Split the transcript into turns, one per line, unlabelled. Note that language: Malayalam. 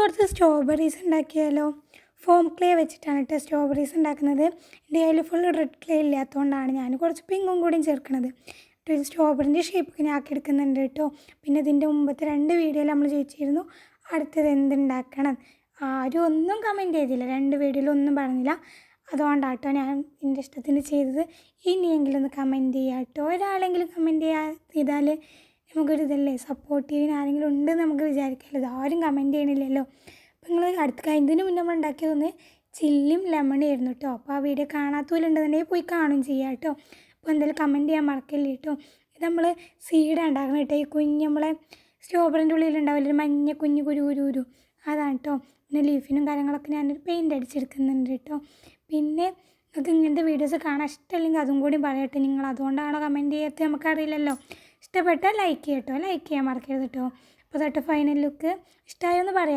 കുറച്ച് സ്ട്രോബെറീസ് ഉണ്ടാക്കിയാലോ? ഫോം ക്ലേ വെച്ചിട്ടാണ് കേട്ടോ സ്ട്രോബെറീസ് ഉണ്ടാക്കുന്നത്. എൻ്റെ കയ്യിൽ ഫുൾ റെഡ് ക്ലേ ഇല്ലാത്തതുകൊണ്ടാണ് ഞാൻ കുറച്ച് പിങ്കും കൂടിയും ചേർക്കുന്നത്. ഒരു സ്ട്രോബെറിൻ്റെ ഷേപ്പ് ഞാൻ ആക്കിയെടുക്കുന്നുണ്ട് കേട്ടോ. പിന്നെ ഇതിൻ്റെ മുമ്പത്തെ 2 വീഡിയോയിൽ നമ്മൾ ചോദിച്ചിരുന്നു അടുത്തത് എന്തുണ്ടാക്കണം. ആരും ഒന്നും കമൻറ്റ് ചെയ്തില്ല, 2 വീഡിയോയിലും ഒന്നും പറഞ്ഞില്ല. അതുകൊണ്ടാണ് കേട്ടോ ഞാൻ എൻ്റെ ഇഷ്ടത്തിന് ചെയ്തത്. ഇനിയെങ്കിലും ഒന്ന് കമൻറ്റ് ചെയ്യുക കേട്ടോ. ഒരാളെങ്കിലും കമൻറ്റ് ചെയ്താൽ നമുക്കൊരു ഇതല്ലേ, സപ്പോർട്ടീവിന് ആരെങ്കിലും ഉണ്ടെന്ന് നമുക്ക് വിചാരിക്കാമല്ലോ. ഇതാരും കമൻറ്റ് ചെയ്യണില്ലല്ലോ. അപ്പോൾ നിങ്ങൾ അടുത്ത കഴിഞ്ഞതിന് മുന്നേ നമ്മൾ ഉണ്ടാക്കിയതൊന്ന് ചില്ലിയും ലെമണും ആയിരുന്നു കേട്ടോ. അപ്പോൾ ആ വീഡിയോ കാണാത്തവരുണ്ടെന്നുണ്ടെങ്കിൽ പോയി കാണുകയും ചെയ്യാം കേട്ടോ. അപ്പോൾ എന്തായാലും കമൻറ്റ് ചെയ്യാൻ മറക്കല്ലേ കേട്ടോ. ഇത് നമ്മൾ സീഡാണ് ഉണ്ടാക്കുന്നത് കേട്ടോ. ഈ നമ്മളെ സ്ട്രോബെറിൻ്റെ ഉള്ളിലുണ്ടാവില്ല ഒരു മഞ്ഞ കുഞ്ഞു കുരു അതാണ് കേട്ടോ. പിന്നെ ലീഫിനും കാര്യങ്ങളൊക്കെ ഞാനൊരു പെയിൻ്റ് അടിച്ചെടുക്കുന്നുണ്ട് കേട്ടോ. പിന്നെ നിങ്ങൾക്ക് ഇങ്ങനത്തെ വീഡിയോസ് കാണാൻ ഇഷ്ടമല്ലെങ്കിൽ അതും കൂടി പറയട്ടെ. നിങ്ങൾ അതുകൊണ്ടാണോ കമൻറ്റ് ചെയ്യാത്തത് നമുക്കറിയില്ലല്ലോ. ഇഷ്ടപ്പെട്ടാൽ ലൈക്ക് ചെയ്യട്ടോ, ലൈക്ക് ചെയ്യാൻ മറക്കരുത് കേട്ടോ. അപ്പോൾ തൊട്ട് ഫൈനൽ ലുക്ക് ഇഷ്ടമായോ എന്ന് പറയാം.